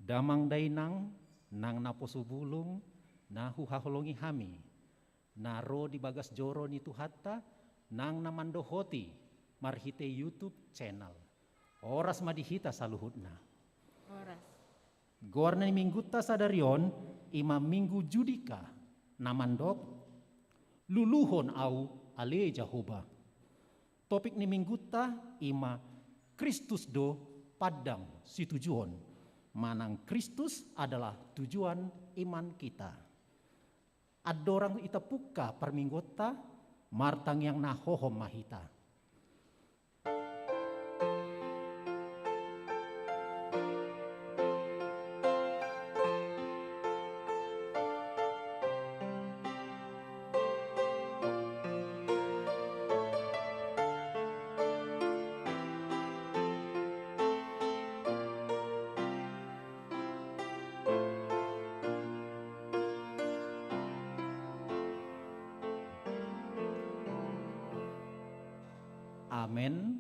Damang dainang nang naposo bulung na huhaholongi hami naro di bagas joro ni tuhatta nang namandohoti marhite YouTube channel oras madihita saluhutna Oras. Gorna ni minggutta sadarion ima minggu judika namandok luluhon au ale Jahoba. Topik ni minggutta ima Kristus do padang si tujuan. Manang Kristus adalah tujuan iman kita. Adorang ita puka perminggota martang yang nahohom mahita. Amen.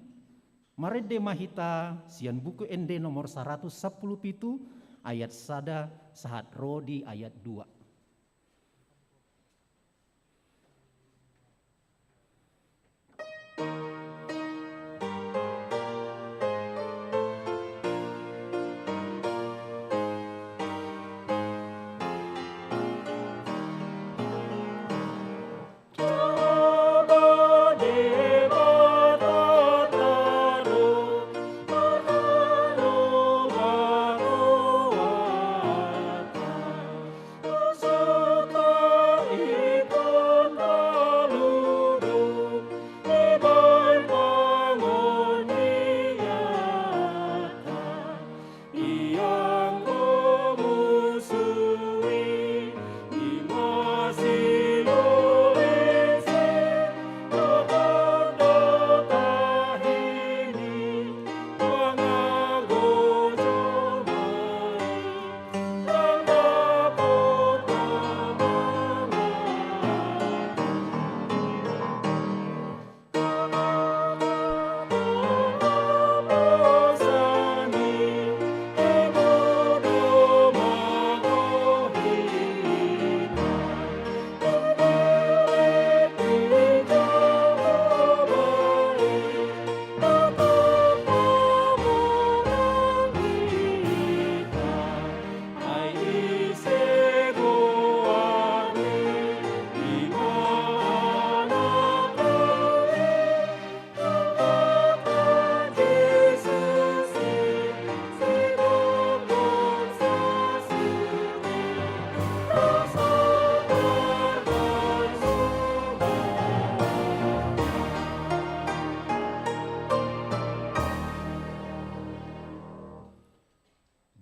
Marede mahita sian buku ende nomor 110 pitu ayat sada sahat rodi ayat 2.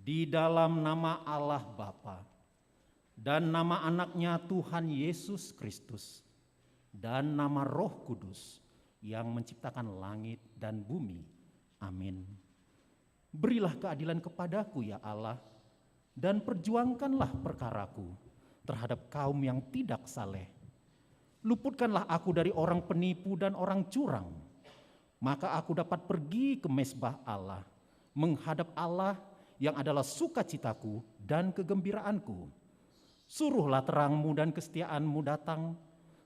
Di dalam nama Allah Bapa dan nama anaknya Tuhan Yesus Kristus dan nama Roh Kudus yang menciptakan langit dan bumi. Amin. Berilah keadilan kepadaku ya Allah dan perjuangkanlah perkaraku terhadap kaum yang tidak saleh. Luputkanlah aku dari orang penipu dan orang curang, maka aku dapat pergi ke mezbah Allah, menghadap Allah yang adalah sukacitaku dan kegembiraanku. Suruhlah terangmu dan kesetiaanmu datang,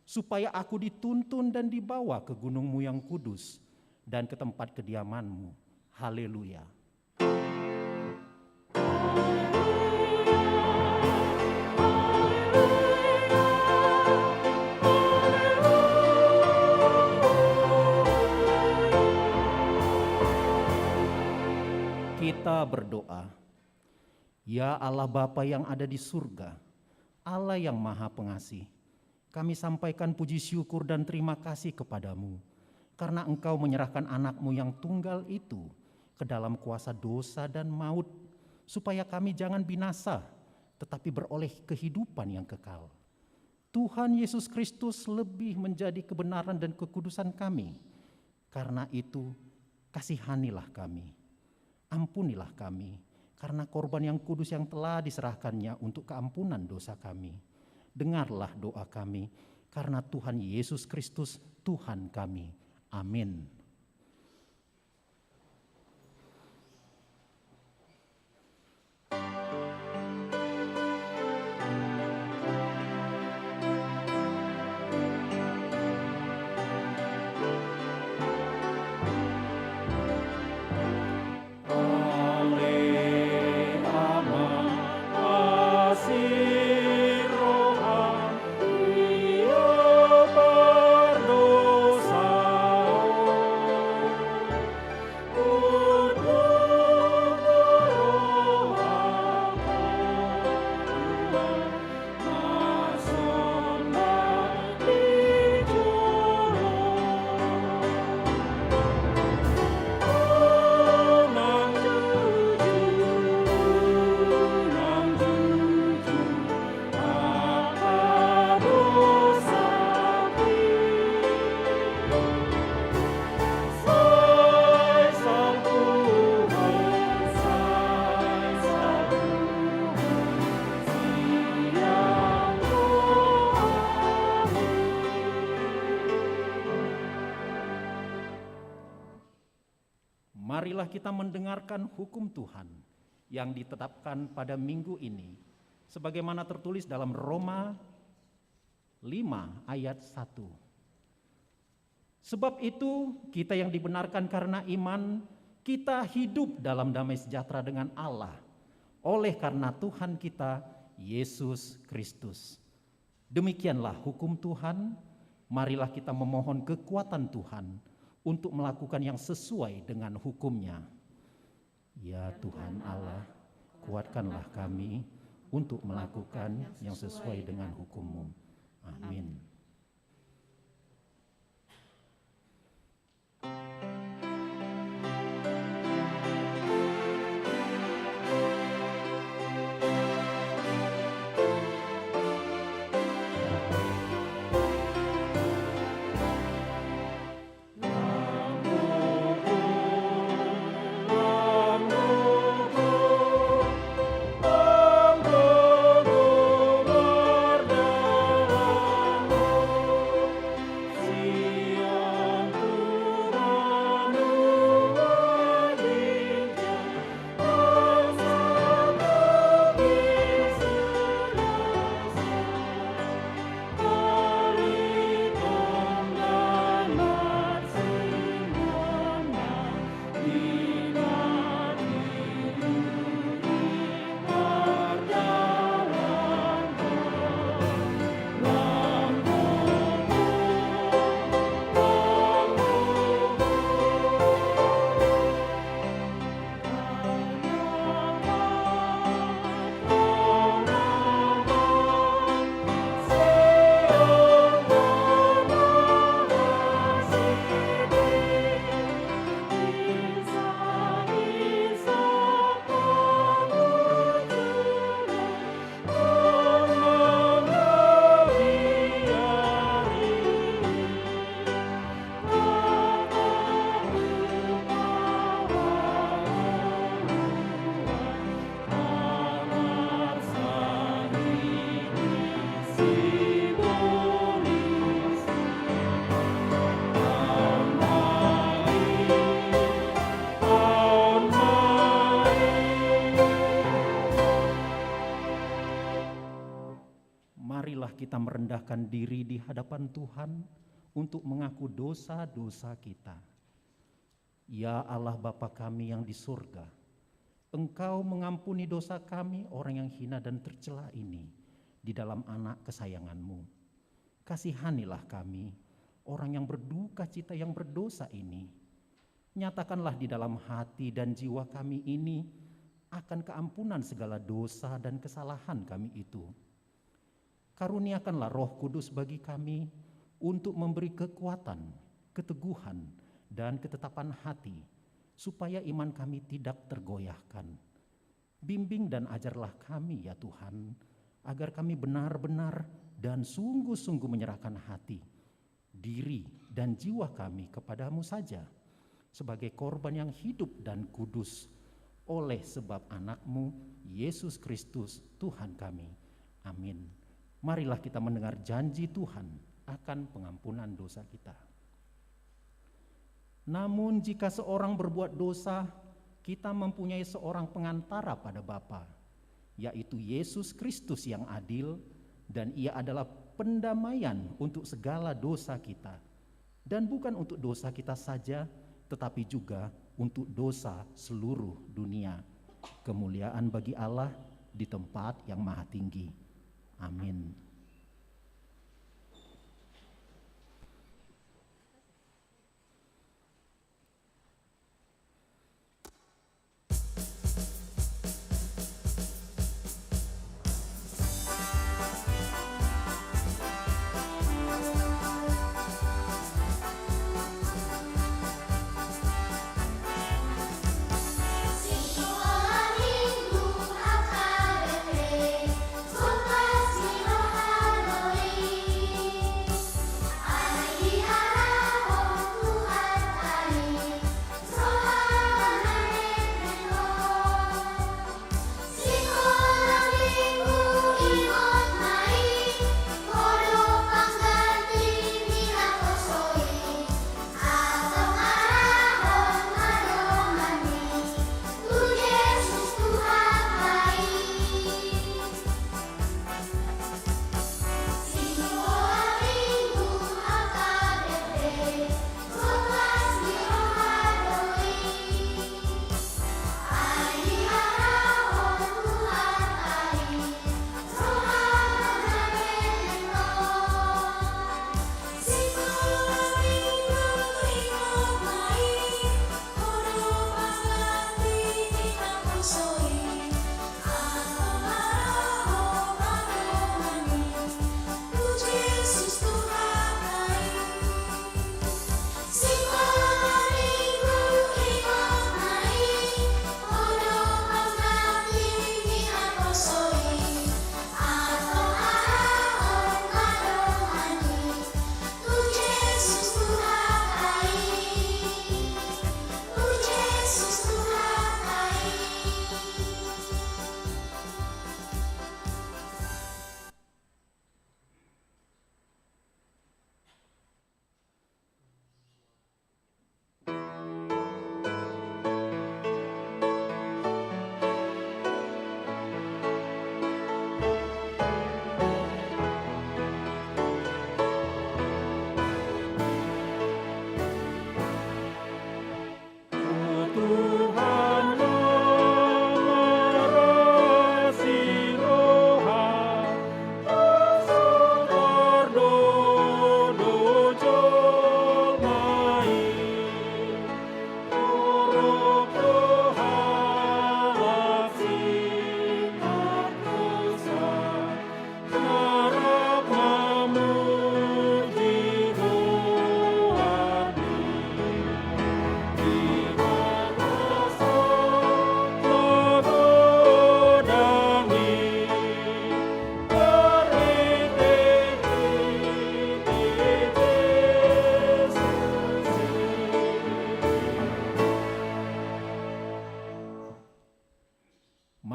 supaya aku dituntun dan dibawa ke gunung-Mu yang kudus dan ke tempat kediaman-Mu. Haleluya. Kita berdoa. Ya Allah Bapa yang ada di surga, Allah yang Maha Pengasih, kami sampaikan puji syukur dan terima kasih kepadamu karena Engkau menyerahkan anak-Mu yang tunggal itu ke dalam kuasa dosa dan maut, supaya kami jangan binasa, tetapi beroleh kehidupan yang kekal. Tuhan Yesus Kristus lebih menjadi kebenaran dan kekudusan kami. Karena itu, kasihanilah kami, ampunilah kami, karena korban yang kudus yang telah diserahkannya untuk keampunan dosa kami. Dengarlah doa kami, karena Tuhan Yesus Kristus Tuhan kami. Amin. Marilah kita mendengarkan hukum Tuhan yang ditetapkan pada minggu ini, sebagaimana tertulis dalam Roma 5 ayat 1. Sebab itu kita yang dibenarkan karena iman, kita hidup dalam damai sejahtera dengan Allah, oleh karena Tuhan kita, Yesus Kristus. Demikianlah hukum Tuhan, marilah kita memohon kekuatan Tuhan untuk melakukan yang sesuai dengan hukum-Nya. Ya Tuhan Allah, kuatkanlah kami untuk melakukan yang sesuai dengan hukum-Mu. Amin. kita merendahkan diri di hadapan Tuhan untuk mengaku dosa-dosa kita. Ya Allah Bapa kami yang di surga, Engkau mengampuni dosa kami orang yang hina dan tercela ini di dalam anak kesayangan-Mu. Kasihanilah kami, orang yang berduka cita yang berdosa ini. Nyatakanlah di dalam hati dan jiwa kami ini akan keampunan segala dosa dan kesalahan kami itu. Karuniakanlah Roh Kudus bagi kami untuk memberi kekuatan, keteguhan, dan ketetapan hati, supaya iman kami tidak tergoyahkan. Bimbing dan ajarlah kami ya Tuhan, agar kami benar-benar dan sungguh-sungguh menyerahkan hati, diri, dan jiwa kami kepadamu saja, sebagai korban yang hidup dan kudus, oleh sebab anak-Mu, Yesus Kristus Tuhan kami. Amin. Marilah kita mendengar janji Tuhan akan pengampunan dosa kita. Namun jika seorang berbuat dosa, kita mempunyai seorang pengantara pada Bapa, yaitu Yesus Kristus yang adil, dan Ia adalah pendamaian untuk segala dosa kita. Dan bukan untuk dosa kita saja, tetapi juga untuk dosa seluruh dunia. Kemuliaan bagi Allah di tempat yang maha tinggi. Amin.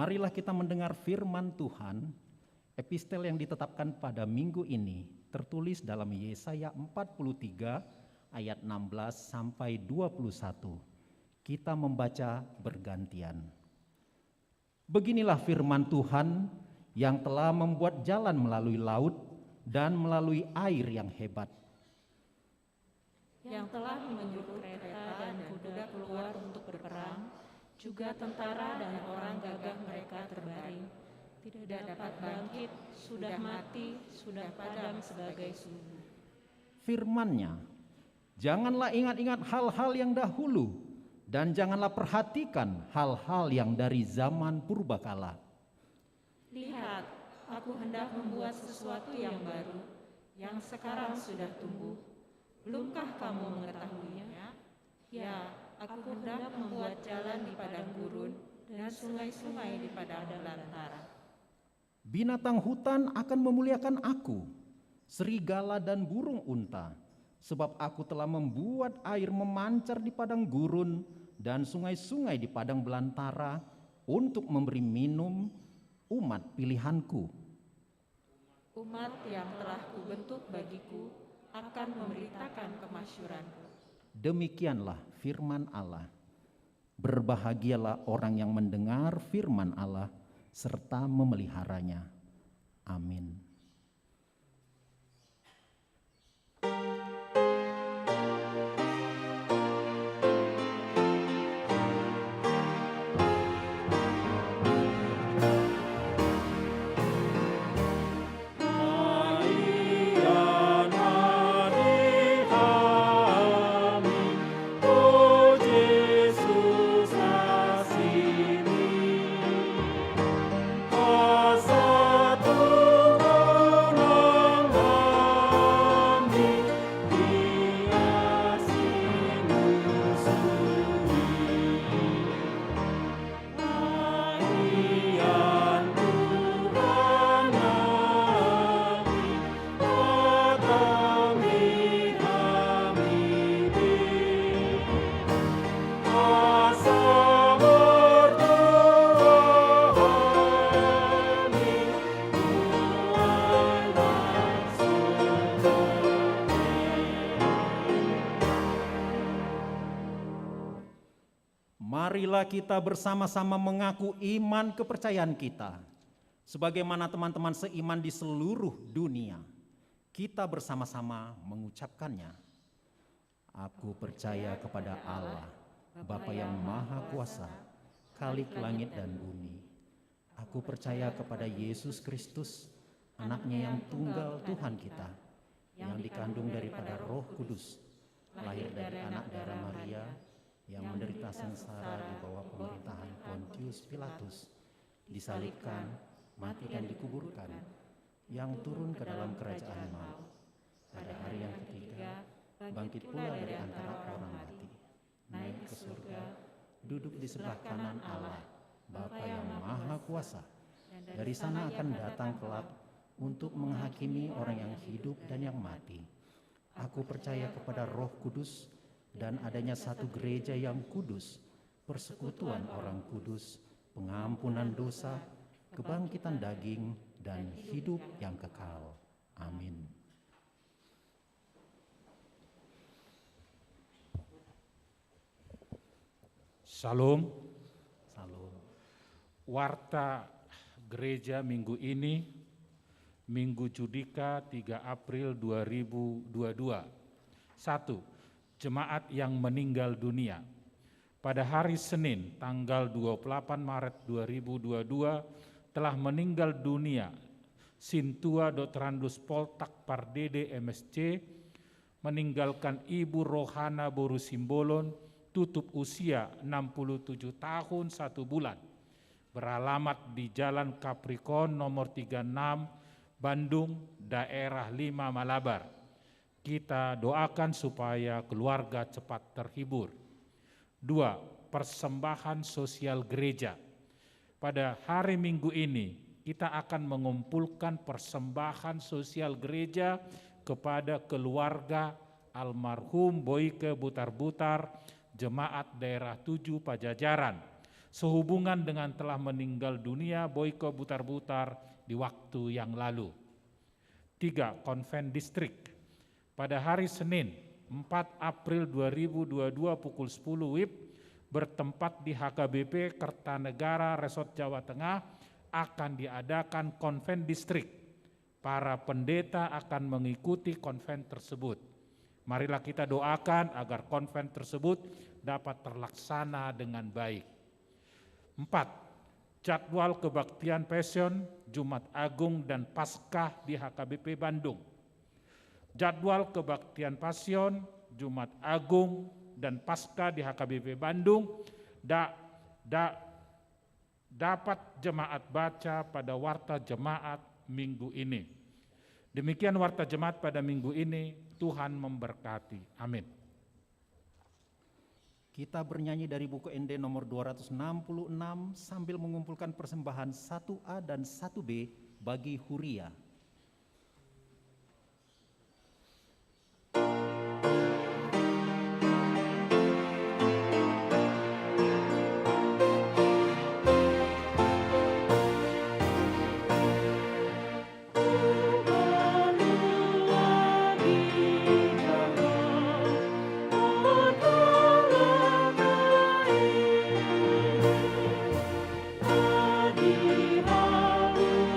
Marilah kita mendengar firman Tuhan, epistel yang ditetapkan pada minggu ini tertulis dalam Yesaya 43 ayat 16 sampai 21. Kita membaca bergantian. Beginilah firman Tuhan yang telah membuat jalan melalui laut dan melalui air yang hebat. Yang telah menyuruh kereta dan kuda keluar untuk berperang, juga tentara dan orang gagah mereka terbaring. Tidak dapat bangkit, sudah mati, sudah padam sebagai suhu. Firman-Nya, janganlah ingat-ingat hal-hal yang dahulu, dan janganlah perhatikan hal-hal yang dari zaman purbakala. Lihat, aku hendak membuat sesuatu yang baru, yang sekarang sudah tumbuh. Belumkah kamu mengetahuinya? Ya, aku hendak membuat jalan di padang gurun dan sungai-sungai di padang belantara. Binatang hutan akan memuliakan aku, serigala dan burung unta, sebab aku telah membuat air memancar di padang gurun dan sungai-sungai di padang belantara untuk memberi minum umat pilihanku. Umat yang telah kubentuk bagiku akan memberitakan kemasyuranku. Demikianlah firman Allah. Berbahagialah orang yang mendengar firman Allah serta memeliharanya. Amin. Marilah kita bersama-sama mengaku iman kepercayaan kita. Sebagaimana teman-teman seiman di seluruh dunia, kita bersama-sama mengucapkannya. Aku percaya kepada Allah, Bapa yang Maha Kuasa, Khalik langit dan bumi. Aku percaya kepada Yesus Kristus, anaknya yang tunggal Tuhan kita, yang dikandung daripada Roh Kudus, lahir dari anak darah Maria, yang menderita sengsara di bawah pemerintahan Pontius Pilatus, disalibkan, mati dan dikuburkan, yang turun ke dalam kerajaan maut. Pada hari yang ketiga, bangkit pula dari antara orang mati, naik ke surga, duduk di sebelah kanan Allah, Bapa yang Maha Kuasa. Dari sana akan datang kelak untuk menghakimi orang yang hidup dan yang mati. Aku percaya kepada Roh Kudus, dan adanya satu gereja yang kudus, persekutuan orang kudus, pengampunan dosa, kebangkitan daging, dan hidup yang kekal. Amin. Salam. Salam. Warta gereja minggu ini, Minggu Judika 3 April 2022. 1. Jemaat yang meninggal dunia. Pada hari Senin tanggal 28 Maret 2022 telah meninggal dunia Sintua Dotrandus Poltak Pardede MSC, meninggalkan Ibu Rohana Boru Simbolon, tutup usia 67 tahun 1 bulan, beralamat di Jalan Capricorn nomor 36, Bandung, daerah 5 Malabar. Kita doakan supaya keluarga cepat terhibur. 2. Persembahan sosial gereja. Pada hari Minggu ini, kita akan mengumpulkan persembahan sosial gereja kepada keluarga almarhum Boyke Butar-Butar, Jemaat Daerah 7 Pajajaran, sehubungan dengan telah meninggal dunia Boyke Butar-Butar di waktu yang lalu. 3. Konven Distrik. Pada hari Senin 4 April 2022 pukul 10 WIB bertempat di HKBP Kertanegara Resort Jawa Tengah akan diadakan konven distrik Para pendeta akan mengikuti konven tersebut. Marilah kita doakan agar konven tersebut dapat terlaksana dengan baik. 4. Jadwal kebaktian Passion, Jumat Agung dan Paskah di HKBP Bandung. Jadwal kebaktian Passion, Jumat Agung dan Paskah di HKBP Bandung dapat jemaat baca pada warta jemaat minggu ini. Demikian warta jemaat pada minggu ini, Tuhan memberkati. Amin. Kita bernyanyi dari buku ND nomor 266 sambil mengumpulkan persembahan 1A dan 1B bagi Huria. Di halumu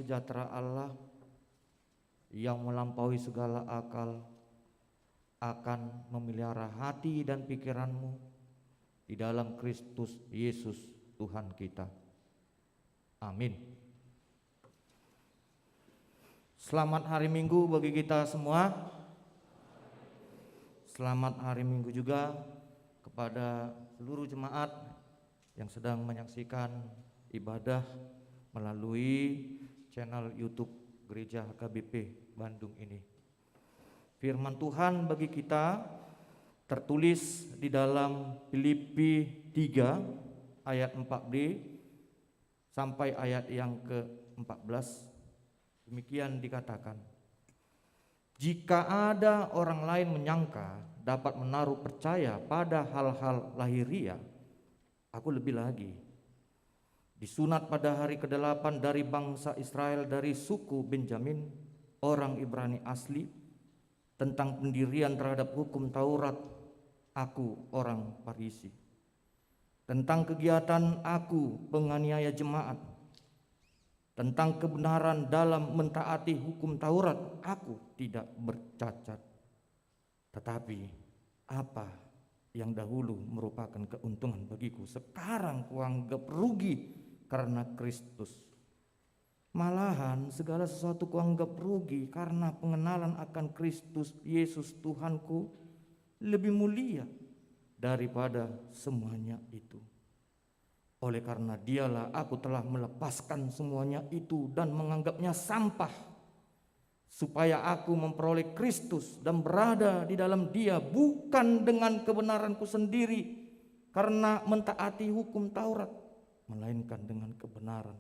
sejahtera Allah yang melampaui segala akal akan memelihara hati dan pikiranmu di dalam Kristus Yesus Tuhan kita. Amin. Selamat hari Minggu bagi kita semua. Selamat hari Minggu juga kepada seluruh jemaat yang sedang menyaksikan ibadah melalui channel YouTube Gereja HKBP Bandung ini. Firman Tuhan bagi kita tertulis di dalam Filipi 3 ayat 4b sampai ayat yang ke-14. Demikian dikatakan, jika ada orang lain menyangka dapat menaruh percaya pada hal-hal lahiria, aku lebih lagi. Disunat pada hari ke-8 dari bangsa Israel dari suku Benjamin, orang Ibrani asli, tentang pendirian terhadap hukum Taurat, aku orang Farisi. Tentang kegiatan aku penganiaya jemaat, tentang kebenaran dalam mentaati hukum Taurat, aku tidak bercacat. Tetapi apa yang dahulu merupakan keuntungan bagiku, sekarang kuanggap rugi karena Kristus. Malahan segala sesuatu kuanggap rugi karena pengenalan akan Kristus Yesus Tuhanku lebih mulia daripada semuanya itu. Oleh karena dialah aku telah melepaskan semuanya itu dan menganggapnya sampah, supaya aku memperoleh Kristus dan berada di dalam Dia, bukan dengan kebenaranku sendiri karena mentaati hukum Taurat, melainkan dengan kebenaran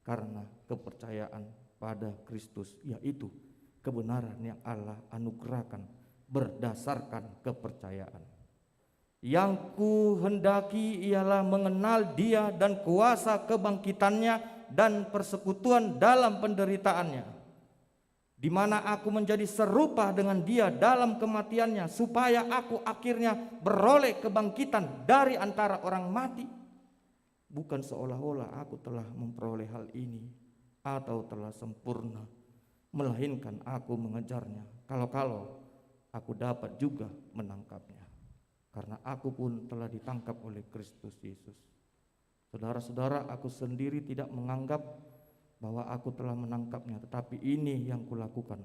karena kepercayaan pada Kristus, yaitu kebenaran yang Allah anugerahkan berdasarkan kepercayaan. Yang ku hendaki ialah mengenal Dia dan kuasa kebangkitannya dan persekutuan dalam penderitaannya, di mana aku menjadi serupa dengan Dia dalam kematiannya, supaya aku akhirnya beroleh kebangkitan dari antara orang mati. Bukan seolah-olah aku telah memperoleh hal ini atau telah sempurna, melainkan aku mengejarnya, kalau-kalau aku dapat juga menangkapnya. Karena aku pun telah ditangkap oleh Kristus Yesus. Saudara-saudara, aku sendiri tidak menganggap bahwa aku telah menangkapnya, tetapi ini yang kulakukan.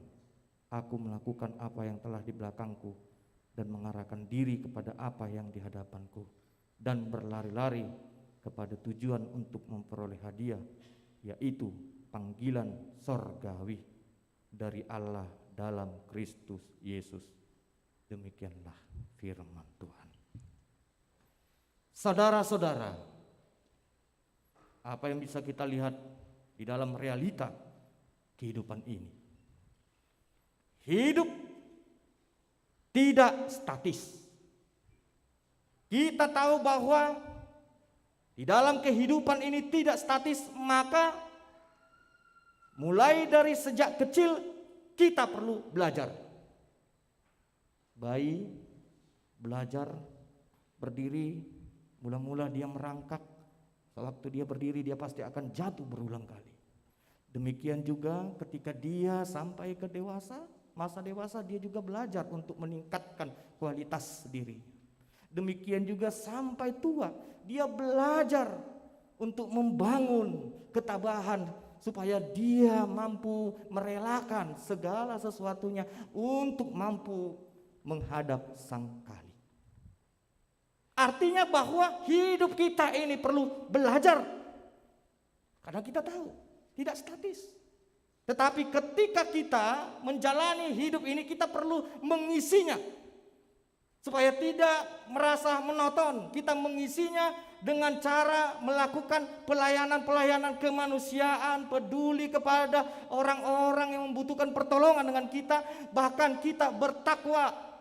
Aku melakukan apa yang telah di belakangku dan mengarahkan diri kepada apa yang di hadapanku, dan berlari-lari kepada tujuan untuk memperoleh hadiah, yaitu panggilan sorgawi dari Allah dalam Kristus Yesus. Demikianlah firman Tuhan. Saudara-saudara, apa yang bisa kita lihat di dalam realita kehidupan ini? Hidup tidak statis. Kita tahu bahwa di dalam kehidupan ini tidak statis, maka mulai dari sejak kecil kita perlu belajar. Bayi belajar berdiri, mula-mula dia merangkak. Sewaktu dia berdiri, dia pasti akan jatuh berulang kali. Demikian juga ketika dia sampai ke dewasa, masa dewasa, dia juga belajar untuk meningkatkan kualitas diri. Demikian juga sampai tua, dia belajar untuk membangun ketabahan supaya dia mampu merelakan segala sesuatunya untuk mampu menghadap Sang Kali. Artinya bahwa hidup kita ini perlu belajar, karena kita tahu tidak statis. Tetapi ketika kita menjalani hidup ini, kita perlu mengisinya supaya tidak merasa monoton. Kita mengisinya dengan cara melakukan pelayanan-pelayanan kemanusiaan, peduli kepada orang-orang yang membutuhkan pertolongan dengan kita. Bahkan kita bertakwa,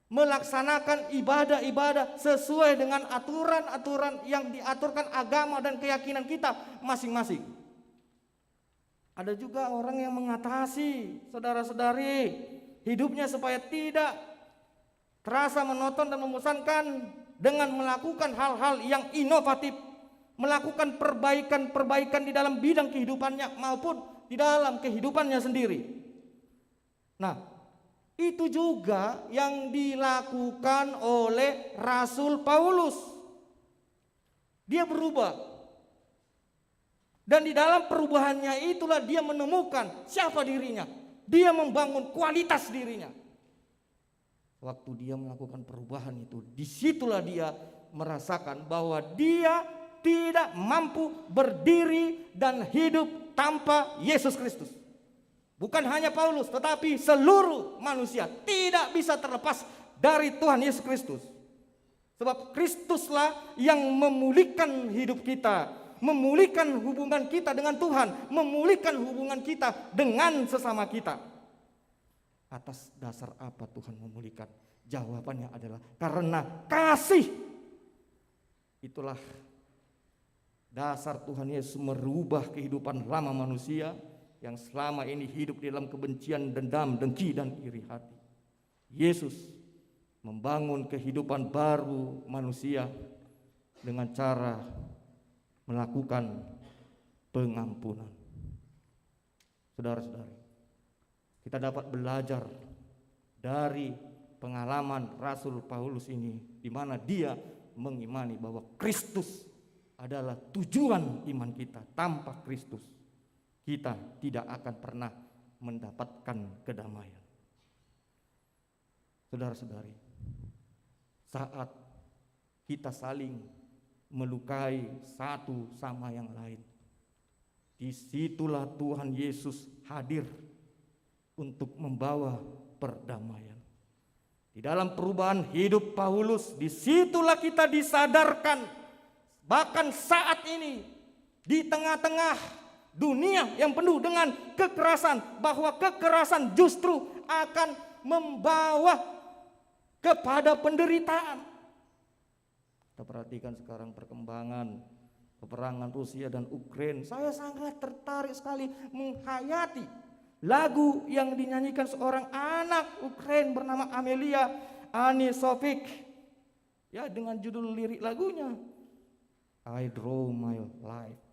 melaksanakan ibadah-ibadah sesuai dengan aturan-aturan yang diaturkan agama dan keyakinan kita masing-masing. Ada juga orang yang mengatasi, saudara-saudari, hidupnya supaya tidak terasa monoton dan membosankan dengan melakukan hal-hal yang inovatif, melakukan perbaikan-perbaikan di dalam bidang kehidupannya maupun di dalam kehidupannya sendiri. Nah, itu juga yang dilakukan oleh Rasul Paulus. Dia berubah. Dan di dalam perubahannya itulah dia menemukan siapa dirinya. Dia membangun kualitas dirinya. Waktu dia melakukan perubahan itu, disitulah dia merasakan bahwa dia tidak mampu berdiri dan hidup tanpa Yesus Kristus. Bukan hanya Paulus, tetapi seluruh manusia tidak bisa terlepas dari Tuhan Yesus Kristus. Sebab Kristuslah yang memulihkan hidup kita, memulihkan hubungan kita dengan Tuhan, memulihkan hubungan kita dengan sesama kita. Atas dasar apa Tuhan memulihkan? Jawabannya adalah karena kasih. Itulah dasar Tuhan Yesus merubah kehidupan lama manusia yang selama ini hidup di dalam kebencian, dendam, dengki, dan iri hati. Yesus membangun kehidupan baru manusia dengan cara melakukan pengampunan. Saudara-saudari, kita dapat belajar dari pengalaman Rasul Paulus ini, di mana dia mengimani bahwa Kristus adalah tujuan iman kita. Tanpa Kristus kita tidak akan pernah mendapatkan kedamaian. Saudara-saudari, saat kita saling melukai satu sama yang lain, disitulah Tuhan Yesus hadir untuk membawa perdamaian. Di dalam perubahan hidup Paulus, disitulah kita disadarkan, bahkan saat ini di tengah-tengah dunia yang penuh dengan kekerasan, bahwa kekerasan justru akan membawa kepada penderitaan. Kita perhatikan sekarang perkembangan peperangan Rusia dan Ukraina. Saya sangat tertarik sekali menghayati lagu yang dinyanyikan seorang anak Ukraina bernama Amelia Anisovich, ya, dengan judul lirik lagunya I Draw My Life.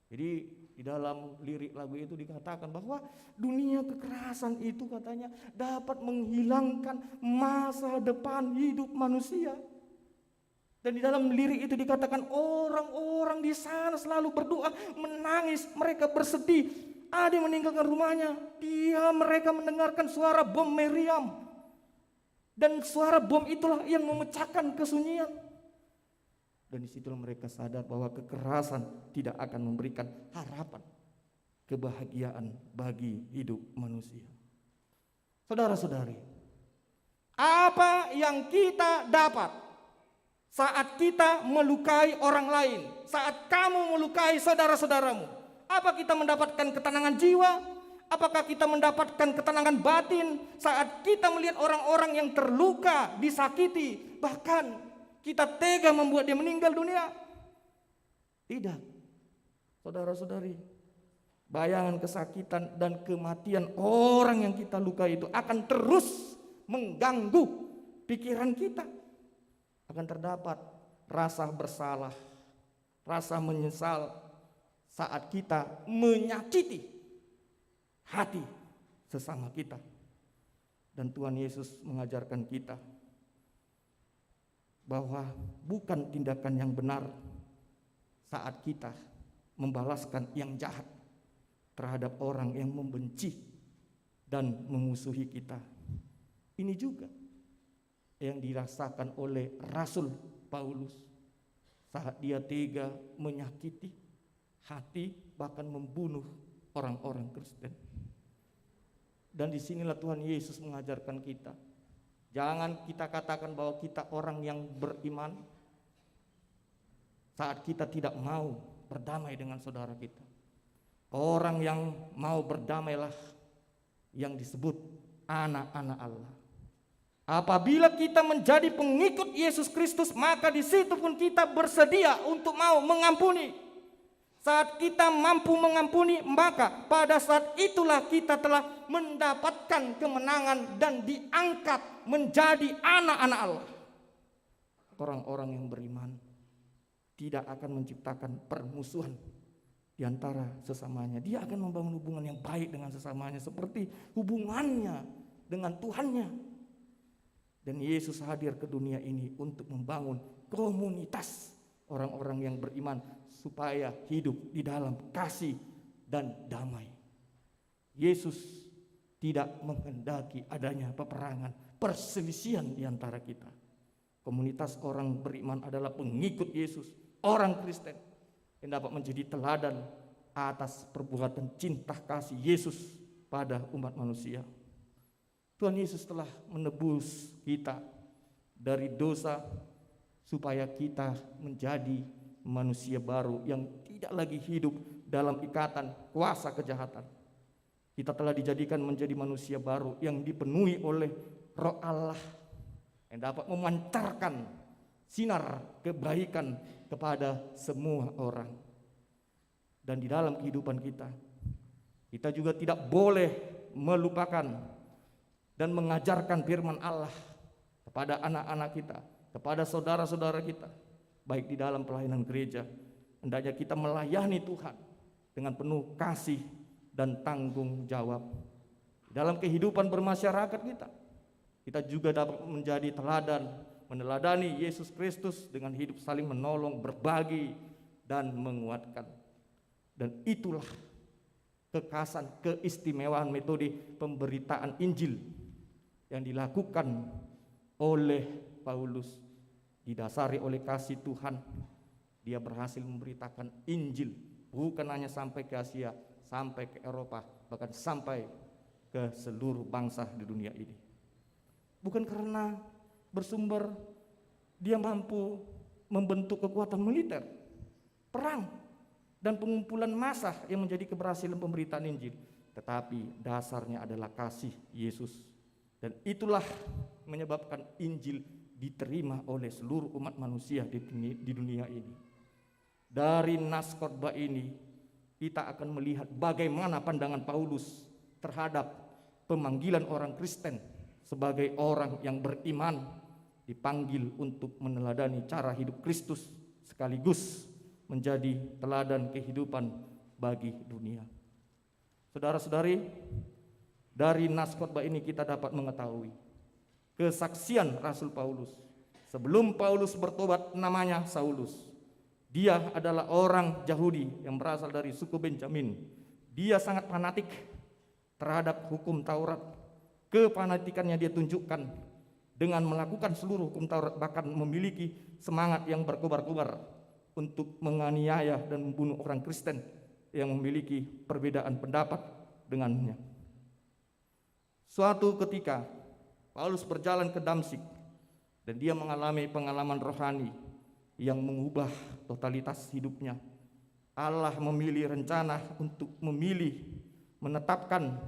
Jadi di dalam lirik lagu itu dikatakan bahwa dunia kekerasan itu katanya dapat menghilangkan masa depan hidup manusia. Dan di dalam lirik itu dikatakan orang-orang di sana selalu berdoa, menangis, mereka bersedih. Ada yang meninggalkan rumahnya, mereka mendengarkan suara bom meriam. Dan suara bom itulah yang memecahkan kesunyian. Dan disitulah mereka sadar bahwa kekerasan tidak akan memberikan harapan, kebahagiaan bagi hidup manusia. Saudara-saudari, apa yang kita dapat saat kita melukai orang lain, saat kamu melukai saudara-saudaramu? Apa kita mendapatkan ketenangan jiwa? Apakah kita mendapatkan ketenangan batin saat kita melihat orang-orang yang terluka, disakiti, bahkan kita tega membuat dia meninggal dunia? Tidak. Saudara-saudari, bayangan kesakitan dan kematian orang yang kita lukai itu akan terus mengganggu pikiran kita. Akan terdapat rasa bersalah, rasa menyesal saat kita menyakiti hati sesama kita. Dan Tuhan Yesus mengajarkan kita bahwa bukan tindakan yang benar saat kita membalaskan yang jahat terhadap orang yang membenci dan memusuhi kita. Ini juga yang dirasakan oleh Rasul Paulus saat dia tega menyakiti hati, bahkan membunuh orang-orang Kristen. Dan disinilah Tuhan Yesus mengajarkan kita, jangan kita katakan bahwa kita orang yang beriman saat kita tidak mau berdamai dengan saudara kita. Orang yang mau berdamailah yang disebut anak-anak Allah. Apabila kita menjadi pengikut Yesus Kristus, maka di situ pun kita bersedia untuk mau mengampuni. Saat kita mampu mengampuni, maka pada saat itulah kita telah mendapatkan kemenangan dan diangkat menjadi anak-anak Allah. Orang-orang yang beriman tidak akan menciptakan permusuhan di antara sesamanya. Dia akan membangun hubungan yang baik dengan sesamanya seperti hubungannya dengan Tuhannya. Dan Yesus hadir ke dunia ini untuk membangun komunitas orang-orang yang beriman supaya hidup di dalam kasih dan damai. Yesus tidak menghendaki adanya peperangan, perselisihan di antara kita. Komunitas orang beriman adalah pengikut Yesus, orang Kristen yang dapat menjadi teladan atas perbuatan cinta kasih Yesus pada umat manusia. Tuhan Yesus telah menebus kita dari dosa supaya kita menjadi manusia baru yang tidak lagi hidup dalam ikatan kuasa kejahatan. Kita telah dijadikan menjadi manusia baru yang dipenuhi oleh Roh Allah yang dapat memancarkan sinar kebaikan kepada semua orang. Dan di dalam kehidupan kita juga tidak boleh melupakan dan mengajarkan firman Allah kepada anak-anak kita, kepada saudara-saudara kita, baik di dalam pelayanan gereja. Hendaknya kita melayani Tuhan dengan penuh kasih dan tanggung jawab. Dalam kehidupan bermasyarakat kita juga dapat menjadi teladan, meneladani Yesus Kristus dengan hidup saling menolong, berbagi, dan menguatkan. Dan itulah kekhasan, keistimewaan metode pemberitaan Injil yang dilakukan oleh Paulus. Didasari oleh kasih Tuhan, dia berhasil memberitakan Injil bukan hanya sampai ke Asia, sampai ke Eropa, bahkan sampai ke seluruh bangsa di dunia ini. Bukan karena bersumber dia mampu membentuk kekuatan militer, perang, dan pengumpulan massa yang menjadi keberhasilan pemberitaan Injil, tetapi dasarnya adalah kasih Yesus. Dan itulah menyebabkan Injil diterima oleh seluruh umat manusia di dunia ini. Dari nas khotbah ini kita akan melihat bagaimana pandangan Paulus terhadap pemanggilan orang Kristen sebagai orang yang beriman, dipanggil untuk meneladani cara hidup Kristus sekaligus menjadi teladan kehidupan bagi dunia. Saudara-saudari, dari nas khotbah ini kita dapat mengetahui kesaksian Rasul Paulus. Sebelum Paulus bertobat, namanya Saulus. Dia adalah orang Yahudi yang berasal dari suku Benjamin. Dia sangat fanatik terhadap hukum Taurat. Kefanatikannya dia tunjukkan dengan melakukan seluruh hukum Taurat, bahkan memiliki semangat yang berkobar-kobar untuk menganiaya dan membunuh orang Kristen yang memiliki perbedaan pendapat dengannya. Suatu ketika Paulus berjalan ke Damsyik dan dia mengalami pengalaman rohani yang mengubah totalitas hidupnya. Allah memilih rencana untuk menetapkan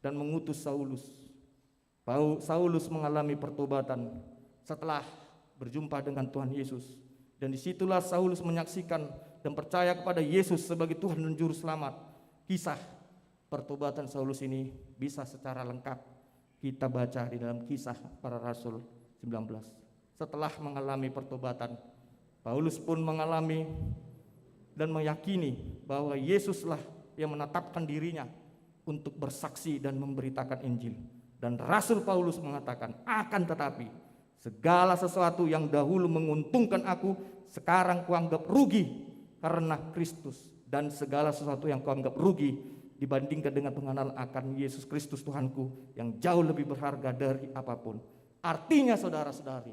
dan mengutus Saulus. Saulus mengalami pertobatan setelah berjumpa dengan Tuhan Yesus. Dan disitulah Saulus menyaksikan dan percaya kepada Yesus sebagai Tuhan dan Juru Selamat. Kisah pertobatan Saulus ini bisa secara lengkap kita baca di dalam Kisah Para Rasul 19. Setelah mengalami pertobatan, Paulus pun mengalami dan meyakini bahwa Yesuslah yang menetapkan dirinya untuk bersaksi dan memberitakan Injil. Dan Rasul Paulus mengatakan, akan tetapi segala sesuatu yang dahulu menguntungkan aku, sekarang kuanggap rugi karena Kristus. Dan segala sesuatu yang kuanggap rugi dibandingkan dengan pengenalan akan Yesus Kristus Tuhanku yang jauh lebih berharga dari apapun. Artinya saudara-saudari,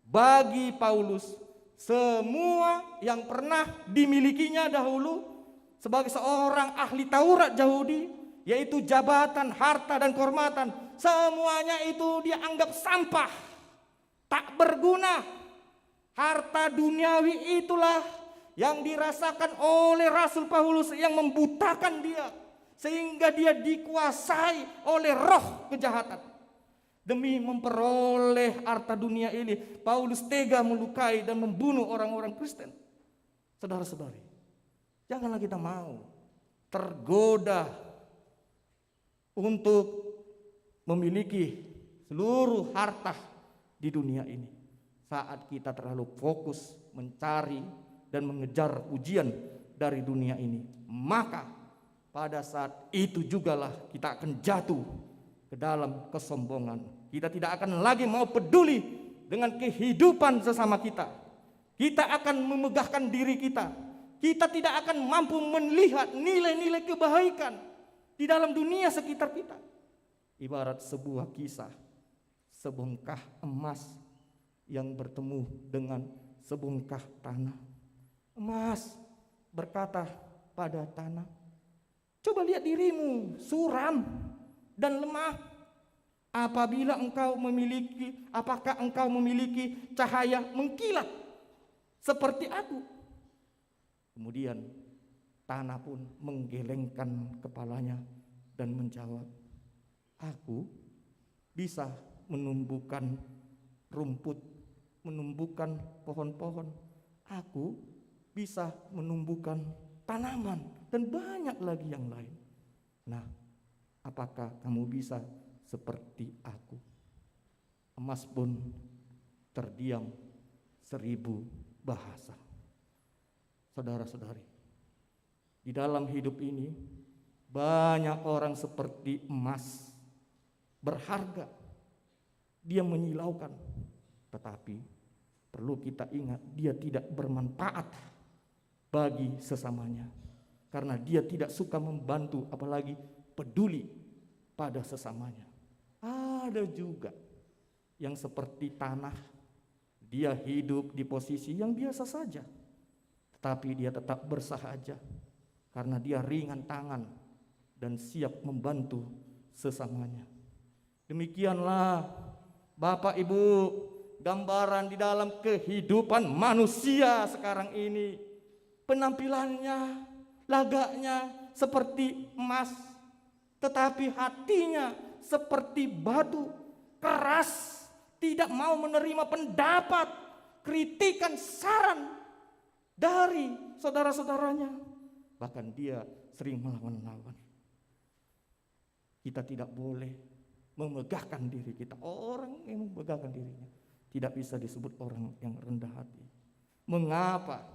bagi Paulus semua yang pernah dimilikinya dahulu sebagai seorang ahli Taurat Yahudi, yaitu jabatan, harta, dan kehormatan, semuanya itu dia anggap sampah, tak berguna. Harta duniawi itulah yang dirasakan oleh Rasul Paulus yang membutakan dia, sehingga dia dikuasai oleh roh kejahatan. Demi memperoleh harta dunia ini, Paulus tega melukai dan membunuh orang-orang Kristen. Saudara-saudari, janganlah kita mau tergoda untuk memiliki seluruh harta di dunia ini saat kita terlalu fokus mencari dan mengejar pujian dari dunia ini, maka pada saat itu jugalah kita akan jatuh ke dalam kesombongan. Kita tidak akan lagi mau peduli dengan kehidupan sesama kita. Kita akan memegahkan diri kita. Kita tidak akan mampu melihat nilai-nilai kebaikan di dalam dunia sekitar kita. Ibarat sebuah kisah, sebongkah emas yang bertemu dengan sebongkah tanah. Emas berkata pada tanah, coba lihat dirimu, suram dan lemah. Apabila apakah engkau memiliki cahaya mengkilat seperti aku? Kemudian tanah pun menggelengkan kepalanya dan menjawab, aku bisa menumbuhkan rumput, menumbuhkan pohon-pohon. Aku bisa menumbuhkan tanaman dan banyak lagi yang lain. Nah, apakah kamu bisa seperti aku? Emas pun terdiam 1000 bahasa. Saudara-saudari, di dalam hidup ini banyak orang seperti emas, berharga, dia menyilaukan, tetapi perlu kita ingat dia tidak bermanfaat bagi sesamanya, karena dia tidak suka membantu, apalagi peduli pada sesamanya. Ada juga yang seperti tanah, dia hidup di posisi yang biasa saja, tetapi dia tetap bersahaja karena dia ringan tangan dan siap membantu sesamanya. Demikianlah Bapak Ibu, gambaran di dalam kehidupan manusia sekarang ini. Penampilannya, lagaknya seperti emas, tetapi hatinya seperti batu, keras, tidak mau menerima pendapat, kritikan, saran dari saudara-saudaranya. Bahkan dia sering melawan-lawan. Kita tidak boleh memegahkan diri kita. Orang yang memegahkan dirinya tidak bisa disebut orang yang rendah hati. Mengapa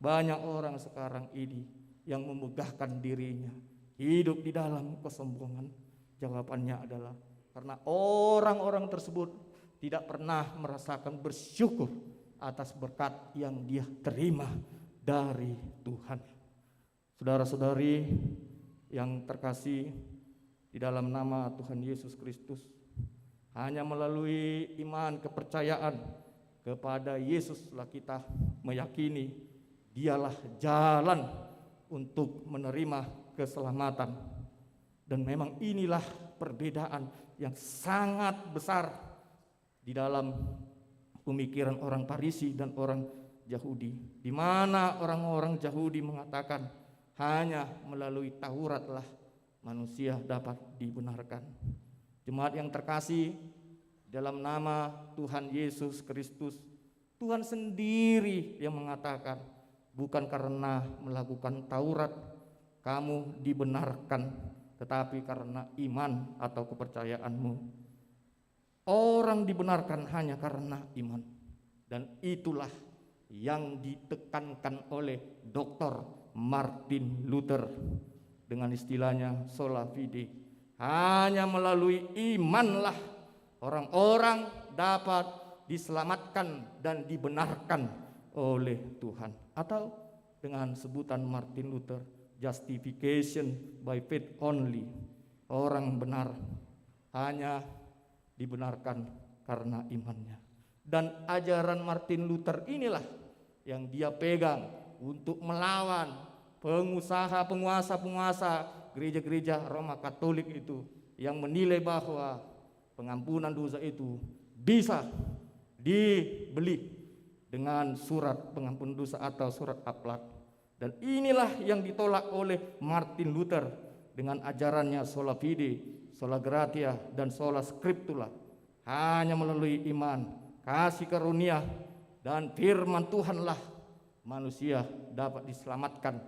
banyak orang sekarang ini yang memegahkan dirinya, hidup di dalam kesombongan? Jawabannya adalah karena orang-orang tersebut tidak pernah merasakan bersyukur atas berkat yang dia terima dari Tuhan. Saudara-saudari yang terkasih di dalam nama Tuhan Yesus Kristus, hanya melalui iman kepercayaan kepada Yesuslah kita meyakini dialah jalan untuk menerima keselamatan. Dan memang inilah perbedaan yang sangat besar di dalam pemikiran orang Farisi dan orang Yahudi, di mana orang-orang Yahudi mengatakan hanya melalui Tauratlah manusia dapat dibenarkan. Jemaat yang terkasih, dalam nama Tuhan Yesus Kristus, Tuhan sendiri yang mengatakan, bukan karena melakukan Taurat kamu dibenarkan, tetapi karena iman atau kepercayaanmu. Orang dibenarkan hanya karena iman. Dan itulah yang ditekankan oleh Dr. Martin Luther dengan istilahnya sola fide. Hanya melalui imanlah orang-orang dapat diselamatkan dan dibenarkan oleh Tuhan. Atau dengan sebutan Martin Luther, justification by faith only. Orang benar hanya dibenarkan karena imannya. Dan ajaran Martin Luther inilah yang dia pegang untuk melawan penguasa-penguasa gereja-gereja Roma Katolik itu yang menilai bahwa pengampunan dosa itu bisa dibeli dengan surat pengampunan dosa atau surat akhlak. Dan inilah yang ditolak oleh Martin Luther dengan ajarannya sola fide, sola gratia, dan sola scriptura. Hanya melalui iman, kasih karunia, dan firman Tuhanlah manusia dapat diselamatkan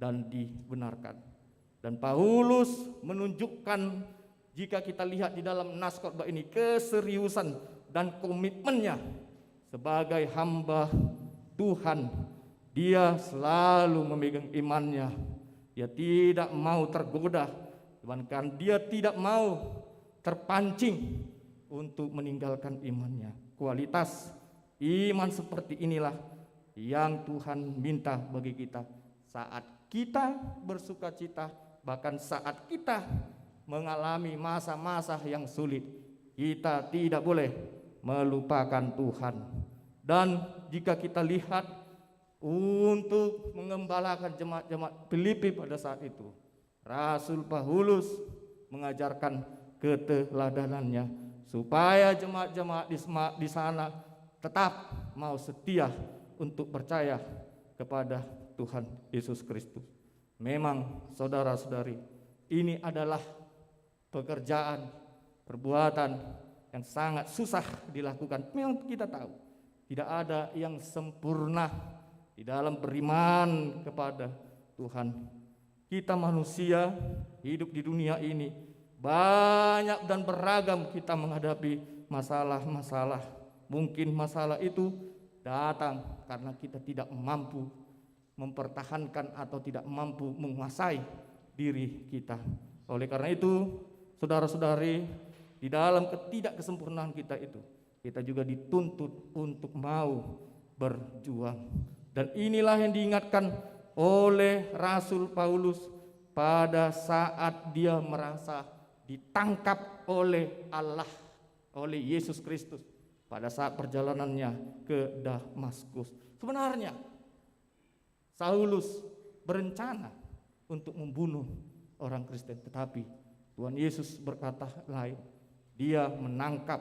dan dibenarkan. Dan Paulus menunjukkan, jika kita lihat di dalam naskah khotbah ini, keseriusan dan komitmennya sebagai hamba Tuhan Dia selalu memegang imannya. Dia tidak mau tergoda, bahkan dia tidak mau terpancing untuk meninggalkan imannya. Kualitas iman seperti inilah yang Tuhan minta bagi kita saat kita bersuka cita, bahkan saat kita mengalami masa-masa yang sulit. Kita tidak boleh melupakan Tuhan. Dan jika kita lihat untuk mengembalakan jemaat-jemaat Filipi pada saat itu, Rasul Paulus mengajarkan keteladanannya supaya jemaat-jemaat di sana tetap mau setia untuk percaya kepada Tuhan Yesus Kristus. Memang saudara-saudari, ini adalah pekerjaan, perbuatan yang sangat susah dilakukan. Memang kita tahu tidak ada yang sempurna di dalam beriman kepada Tuhan. Kita manusia hidup di dunia ini, banyak dan beragam kita menghadapi masalah-masalah. Mungkin masalah itu datang karena kita tidak mampu mempertahankan atau tidak mampu menguasai diri kita. Oleh karena itu, saudara-saudari, di dalam ketidaksempurnaan kita itu, kita juga dituntut untuk mau berjuang. Dan inilah yang diingatkan oleh Rasul Paulus pada saat dia merasa ditangkap oleh Allah, oleh Yesus Kristus pada saat perjalanannya ke Damaskus. Sebenarnya Saulus berencana untuk membunuh orang Kristen, tetapi Tuhan Yesus berkata lain. Dia menangkap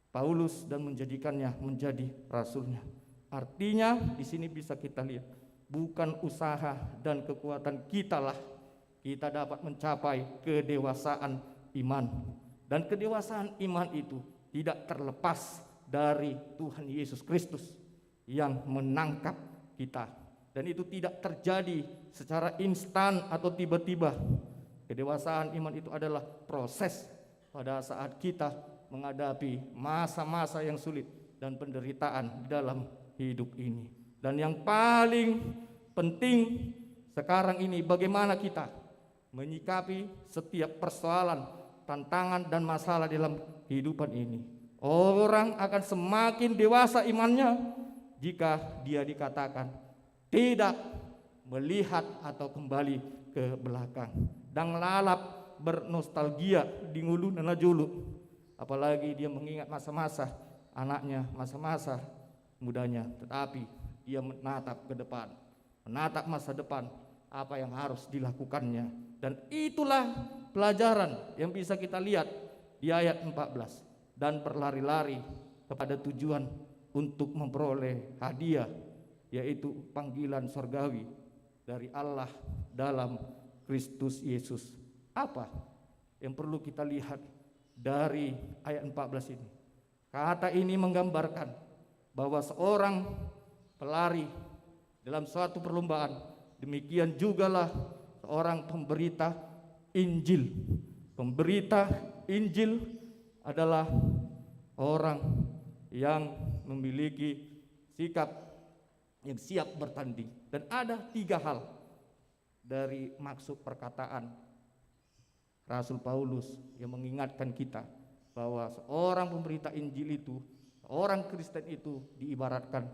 Paulus dan menjadikannya menjadi rasulnya. Artinya di sini bisa kita lihat, bukan usaha dan kekuatan kitalah kita dapat mencapai kedewasaan iman. Dan kedewasaan iman itu tidak terlepas dari Tuhan Yesus Kristus yang menangkap kita. Dan itu tidak terjadi secara instan atau tiba-tiba. Kedewasaan iman itu adalah proses pada saat kita menghadapi masa-masa yang sulit dan penderitaan di dalam hidup ini. Dan yang paling penting sekarang ini, bagaimana kita menyikapi setiap persoalan, tantangan dan masalah dalam kehidupan ini. Orang akan semakin dewasa imannya jika dia dikatakan tidak melihat atau kembali ke belakang dan lalap bernostalgia di ngulu nana julu. Apalagi dia mengingat masa-masa anaknya, masa-masa mudanya, tetapi dia menatap ke depan, menatap masa depan, apa yang harus dilakukannya. Dan itulah pelajaran yang bisa kita lihat di ayat 14. Dan berlari-lari kepada tujuan untuk memperoleh hadiah, yaitu panggilan surgawi dari Allah dalam Kristus Yesus. Apa yang perlu kita lihat dari ayat 14 ini? Kata ini menggambarkan bahwa seorang pelari dalam suatu perlombaan, demikian jugalah seorang pemberita Injil. Pemberita Injil adalah orang yang memiliki sikap yang siap bertanding. Dan ada 3 hal dari maksud perkataan Rasul Paulus yang mengingatkan kita bahwa seorang pemberita Injil itu, orang Kristen itu diibaratkan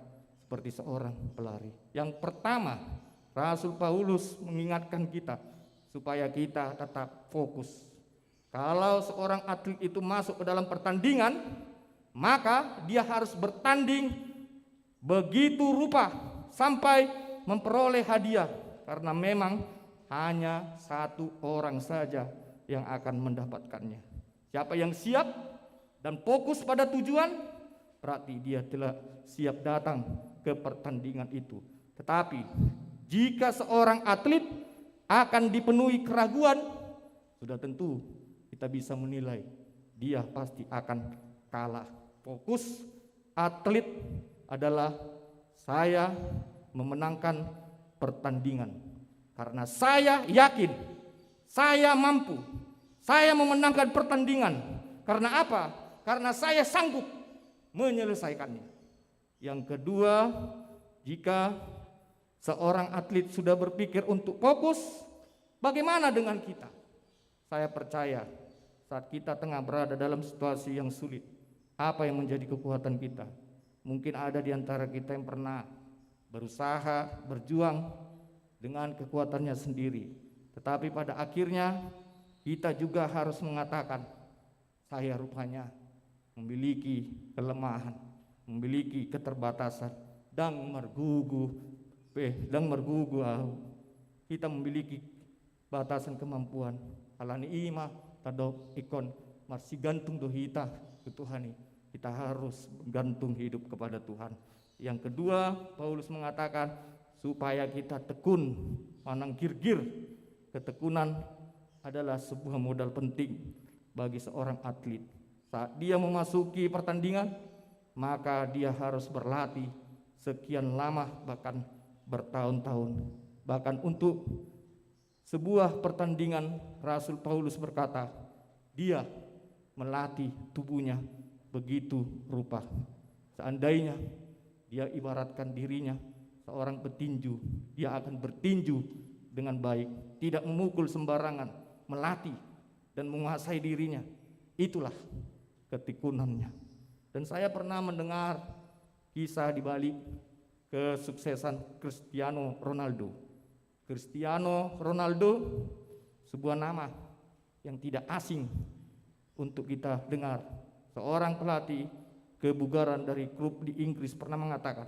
seperti seorang pelari. Yang pertama, Rasul Paulus mengingatkan kita supaya kita tetap fokus. Kalau seorang atlet itu masuk ke dalam pertandingan, maka dia harus bertanding begitu rupa sampai memperoleh hadiah, karena memang hanya 1 orang saja yang akan mendapatkannya. Siapa yang siap dan fokus pada tujuan, berarti dia telah siap datang ke pertandingan itu. Tetapi jika seorang atlet akan dipenuhi keraguan, sudah tentu kita bisa menilai dia pasti akan kalah. Fokus atlet adalah saya memenangkan pertandingan karena saya yakin saya mampu, saya memenangkan pertandingan. Karena apa? Karena saya sanggup menyelesaikannya. Yang kedua, jika Seorang atlet sudah berpikir untuk fokus, bagaimana dengan kita? Saya percaya saat kita tengah berada dalam situasi yang sulit, apa yang menjadi kekuatan kita? Mungkin ada di antara kita yang pernah berusaha, berjuang dengan kekuatannya sendiri. Tetapi pada akhirnya kita juga harus mengatakan, saya rupanya memiliki kelemahan, memiliki keterbatasan, dan mergugu. Kita memiliki batasan kemampuan. Alani ima tado ikon masih gantung dohita ke Tuhan. Kita harus gantung hidup kepada Tuhan. Yang kedua, Paulus mengatakan supaya kita tekun, manang girgir. Ketekunan adalah sebuah modal penting bagi seorang atlet. Saat dia memasuki pertandingan, maka dia harus berlatih sekian lama, bahkan bertahun-tahun. Bahkan untuk sebuah pertandingan, Rasul Paulus berkata, dia melatih tubuhnya begitu rupa. Seandainya dia ibaratkan dirinya seorang petinju, dia akan bertinju dengan baik, tidak memukul sembarangan, melatih dan menguasai dirinya. Itulah ketekunannya. Dan saya pernah mendengar kisah di balik kesuksesan Cristiano Ronaldo. Cristiano Ronaldo sebuah nama yang tidak asing untuk kita dengar. Seorang pelatih kebugaran dari klub di Inggris pernah mengatakan,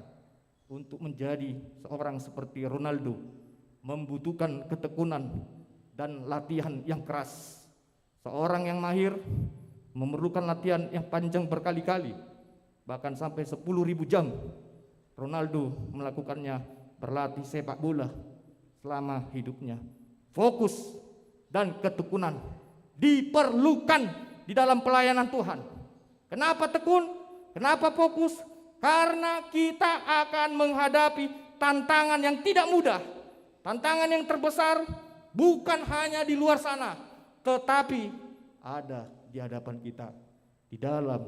untuk menjadi seorang seperti Ronaldo membutuhkan ketekunan dan latihan yang keras. Seorang yang mahir memerlukan latihan yang panjang berkali-kali, bahkan sampai 10.000 jam. Ronaldo melakukannya berlatih sepak bola selama hidupnya. Fokus dan ketekunan diperlukan di dalam pelayanan Tuhan. Kenapa tekun? Kenapa fokus? Karena kita akan menghadapi tantangan yang tidak mudah. Tantangan yang terbesar bukan hanya di luar sana, tetapi ada di hadapan kita, di dalam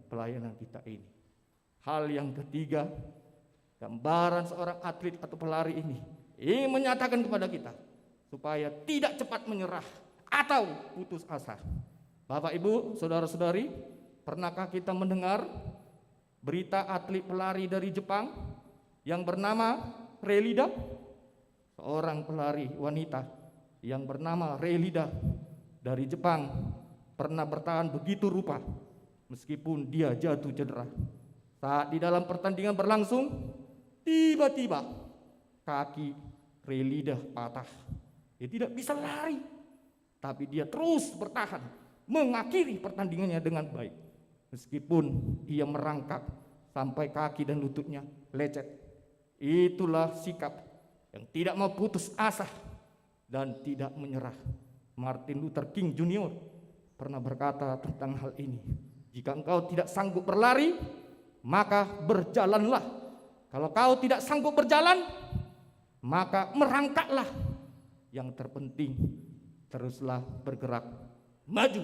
pelayanan kita ini. Hal yang ketiga, gambaran seorang atlet atau pelari ini ingin menyatakan kepada kita supaya tidak cepat menyerah atau putus asa. Bapak, Ibu, saudara-saudari, pernahkah kita mendengar berita atlet pelari dari Jepang yang bernama Relida? Seorang pelari wanita yang bernama Relida dari Jepang pernah bertahan begitu rupa meskipun dia jatuh cedera. Saat di dalam pertandingan berlangsung, tiba-tiba kaki Relida patah. Dia tidak bisa lari, tapi dia terus bertahan mengakhiri pertandingannya dengan baik. Meskipun ia merangkak sampai kaki dan lututnya lecet. Itulah sikap yang tidak mau putus asa dan tidak menyerah. Martin Luther King Jr. pernah berkata tentang hal ini. Jika engkau tidak sanggup berlari, maka berjalanlah. Kalau kau tidak sanggup berjalan, maka merangkaklah. Yang terpenting, teruslah bergerak, maju,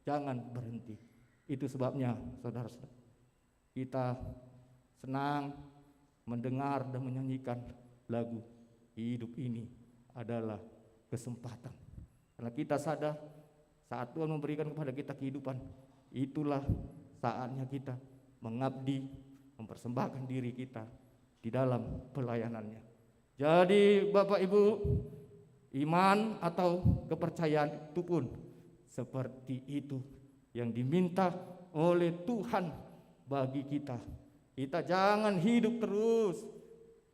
jangan berhenti. Itu sebabnya, saudara-saudara, kita senang mendengar dan menyanyikan lagu Hidup Ini Adalah Kesempatan. Karena kita sadar saat Tuhan memberikan kepada kita kehidupan, itulah saatnya kita mengabdi, mempersembahkan diri kita di dalam pelayanannya. Jadi Bapak Ibu, iman atau kepercayaan itu pun seperti itu yang diminta oleh Tuhan bagi kita. Kita jangan hidup terus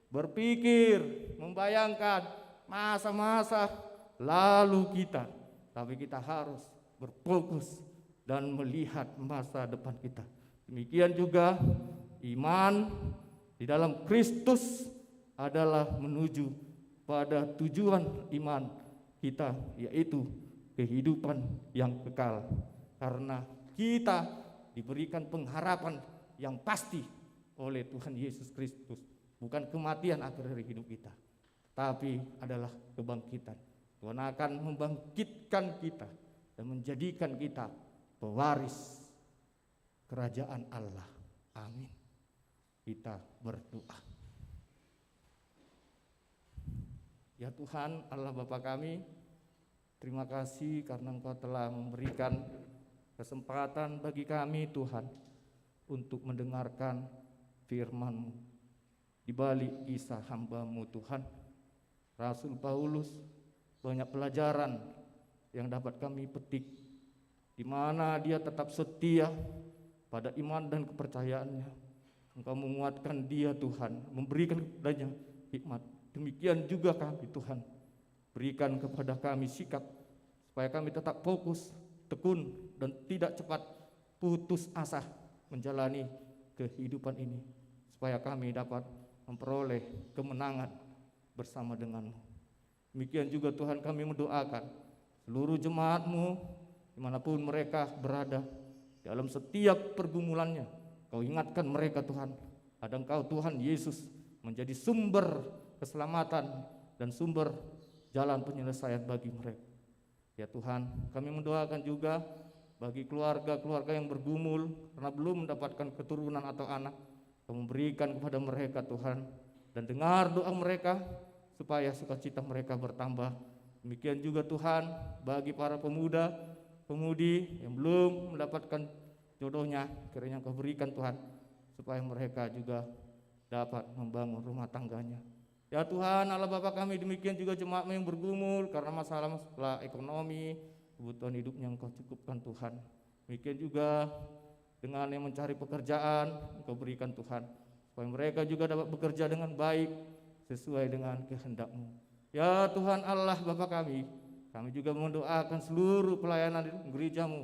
berpikir, membayangkan masa-masa lalu kita, tapi kita harus berfokus dan melihat masa depan kita. Demikian juga iman di dalam Kristus adalah menuju pada tujuan iman kita, yaitu kehidupan yang kekal. Karena kita diberikan pengharapan yang pasti oleh Tuhan Yesus Kristus. Bukan kematian akhir dari hidup kita, tapi adalah kebangkitan. Tuhan akan membangkitkan kita dan menjadikan kita pewaris kerajaan Allah. Amin. Kita berdoa. Ya Tuhan Allah Bapa kami, terima kasih karena Engkau telah memberikan kesempatan bagi kami Tuhan untuk mendengarkan firman-Mu. Di balik kisah hamba-Mu Tuhan, Rasul Paulus, banyak pelajaran yang dapat kami petik, di mana dia tetap setia pada iman dan kepercayaannya. Engkau menguatkan dia Tuhan, memberikan kepadanya hikmat. Demikian juga kami Tuhan, berikan kepada kami sikap supaya kami tetap fokus, tekun, dan tidak cepat putus asa menjalani kehidupan ini, supaya kami dapat memperoleh kemenangan bersama dengan-Mu. Demikian juga Tuhan kami mendoakan seluruh jemaat-Mu dimanapun mereka berada, dalam setiap pergumulannya. Kau ingatkan mereka Tuhan, ada Engkau Tuhan Yesus menjadi sumber keselamatan dan sumber jalan penyelesaian bagi mereka. Ya Tuhan, kami mendoakan juga bagi keluarga-keluarga yang bergumul karena belum mendapatkan keturunan atau anak. Kau memberikan kepada mereka Tuhan, dan dengar doa mereka supaya sukacita mereka bertambah. Demikian juga Tuhan bagi para pemuda, pemudi yang belum mendapatkan jodohnya, kiranya Kau berikan Tuhan supaya mereka juga dapat membangun rumah tangganya. Ya Tuhan Allah Bapa kami, demikian juga jemaat yang bergumul karena masalah ekonomi, kebutuhan hidupnya Engkau cukupkan Tuhan. Demikian juga dengan yang mencari pekerjaan, Engkau berikan Tuhan supaya mereka juga dapat bekerja dengan baik sesuai dengan kehendak-Mu. Ya Tuhan Allah Bapa kami juga mendoakan seluruh pelayanan di gereja-Mu.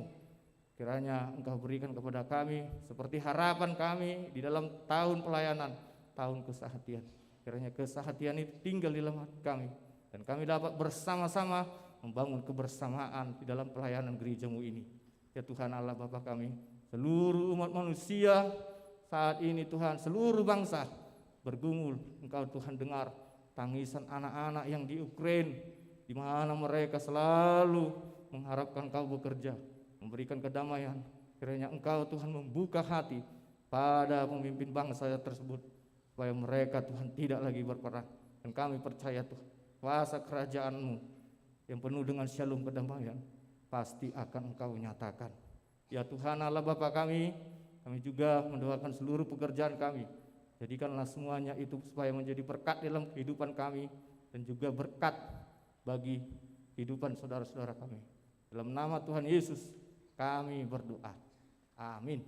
Kiranya Engkau berikan kepada kami seperti harapan kami di dalam tahun pelayanan, tahun kesehatian. Kiranya kesehatian itu tinggal di dalam hati kami, dan kami dapat bersama-sama membangun kebersamaan di dalam pelayanan gereja-Mu ini. Ya Tuhan Allah Bapa kami, seluruh umat manusia saat ini Tuhan, seluruh bangsa bergumul. Engkau Tuhan dengar tangisan anak-anak yang di Ukraina, di mana mereka selalu mengharapkan Kau bekerja, memberikan kedamaian. Kiranya Engkau Tuhan membuka hati pada pemimpin bangsa tersebut, supaya mereka Tuhan tidak lagi berperang. Dan kami percaya Tuhan, kuasa kerajaan-Mu yang penuh dengan shalom kedamaian pasti akan Engkau nyatakan. Ya Tuhan Allah Bapa kami juga mendoakan seluruh pekerjaan kami. Jadikanlah semuanya itu supaya menjadi berkat dalam kehidupan kami, dan juga berkat bagi kehidupan saudara-saudara kami. Dalam nama Tuhan Yesus kami berdoa. Amin.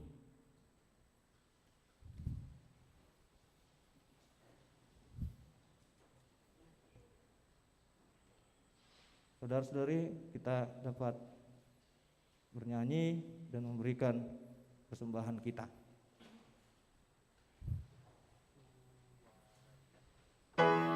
Saudara-saudari, kita dapat bernyanyi dan memberikan persembahan kita. Yesus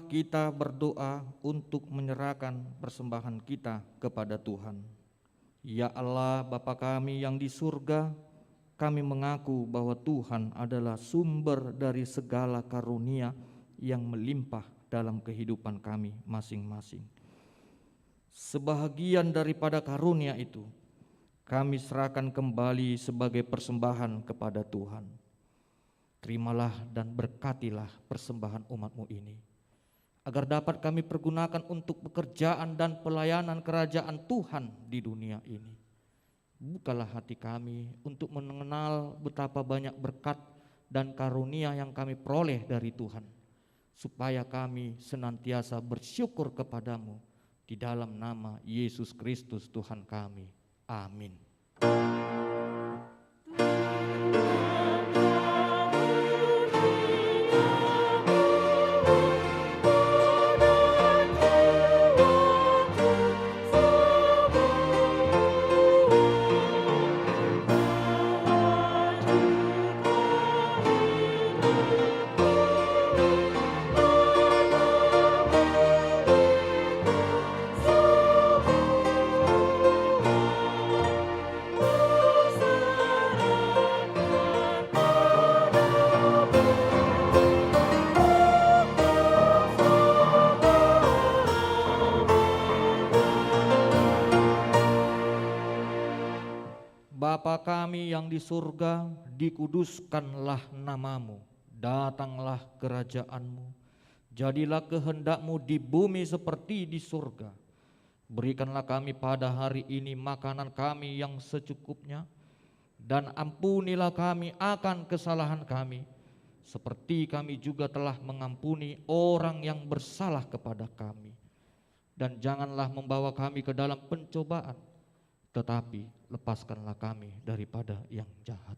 kita berdoa untuk menyerahkan persembahan kita kepada Tuhan. Ya Allah, Bapa kami yang di surga, kami mengaku bahwa Tuhan adalah sumber dari segala karunia yang melimpah dalam kehidupan kami masing-masing. Sebahagian daripada karunia itu kami serahkan kembali sebagai persembahan kepada Tuhan. Terimalah dan berkatilah persembahan umat-Mu ini, agar dapat kami pergunakan untuk pekerjaan dan pelayanan kerajaan Tuhan di dunia ini. Bukalah hati kami untuk mengenal betapa banyak berkat dan karunia yang kami peroleh dari Tuhan, supaya kami senantiasa bersyukur kepadamu di dalam nama Yesus Kristus Tuhan kami. Amin. Bapa kami yang di surga, dikuduskanlah namamu, datanglah kerajaan-Mu, jadilah kehendak-Mu di bumi seperti di surga. Berikanlah kami pada hari ini makanan kami yang secukupnya, dan ampunilah kami akan kesalahan kami, seperti kami juga telah mengampuni orang yang bersalah kepada kami. Dan janganlah membawa kami ke dalam pencobaan, tetapi lepaskanlah kami daripada yang jahat.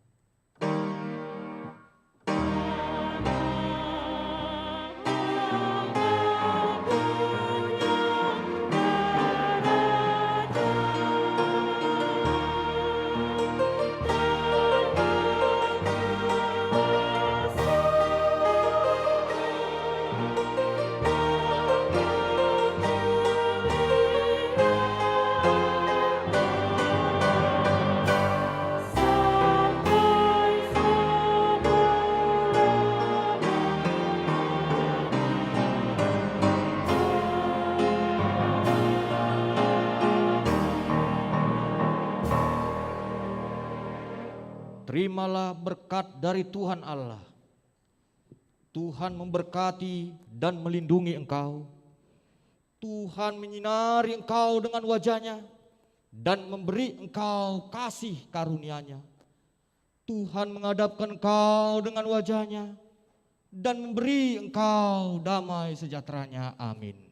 Terimalah berkat dari Tuhan Allah. Tuhan memberkati dan melindungi engkau. Tuhan menyinari engkau dengan wajah-Nya dan memberi engkau kasih karunia-Nya. Tuhan menghadapkan engkau dengan wajah-Nya dan memberi engkau damai sejahtera-Nya. Amin.